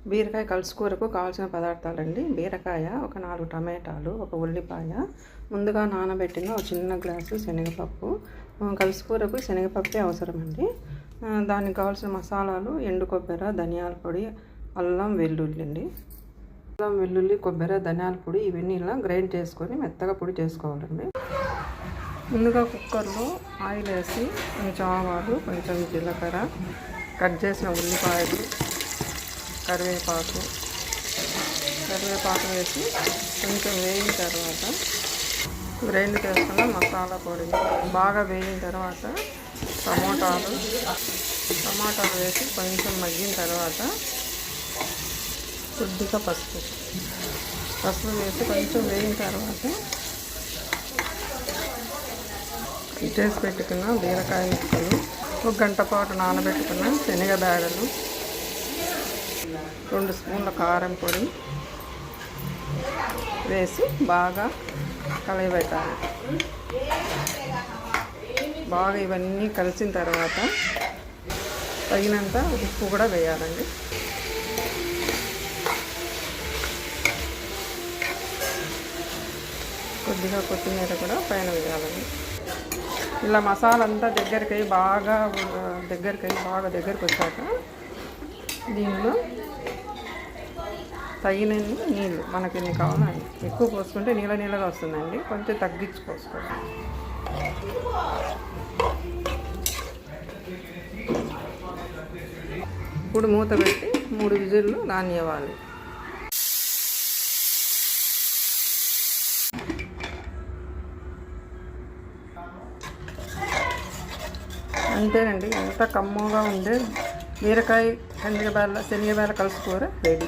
బీరకాయ కలుసుకూరకు కావాల్సిన పదార్థాలండి. బీరకాయ, ఒక 4 టమాటాలు, ఒక ఉల్లిపాయ, ముందుగా నానబెట్టిన ఒక చిన్న గ్లాసు శనగపప్పు. కలుసుకూరకు శనగపప్పే అవసరమండి. దానికి కావాల్సిన మసాలాలు ఎండు కొబ్బరి, ధనియాల పొడి, అల్లం వెల్లుల్లి అండి. అల్లం వెల్లుల్లి, కొబ్బరి, ధనియాల పొడి ఇవన్నీ ఇలా గ్రైండ్ చేసుకొని మెత్తగా పొడి చేసుకోవాలండి. ముందుగా కుక్కర్లో ఆయిల్ వేసి కొంచెం ఆవాలు, కొంచెం జీలకర్ర, కట్ చేసిన ఉల్లిపాయలు, కరివేపాకు వేసి కొంచెం వేగిన తర్వాత గ్రైండ్ చేసుకున్న మసాలా పొడి బాగా వేగిన తర్వాత టమాటాలు వేసి కొంచెం మగ్గిన తర్వాత కొద్దిగా పసుపు వేసి కొంచెం వేగిన తర్వాత చేసి పెట్టుకున్న బీరకాయ ముక్కలు, 1 గంట పాటు నానబెట్టుకున్న శనగ బేడలు, 2 స్పూన్ల కారం పొడి వేసి బాగా కలయబెట్టాలి. బాగా ఇవన్నీ కలిసిన తర్వాత తగినంత ఉప్పు కూడా వేయాలండి. కొద్దిగా కొత్తిమీర కూడా పైన వేయాలండి. ఇలా మసాలా అంతా దగ్గరికి వచ్చాక దీనిలో తగినన్ని నీళ్ళు మనకి ఎన్ని కావాలండి. ఎక్కువ పోసుకుంటే నీళ్ళగా వస్తుందండి, కొంచెం తగ్గించి పోసుకోవాలి. ఇప్పుడు మూత పెట్టి 3 విజిల్లు రానివ్వాలి. అంతేనండి, ఎంత కమ్మగా ఉండే బీరకాయ శనగబేళ్ళ కలుసుకూర రెడీ.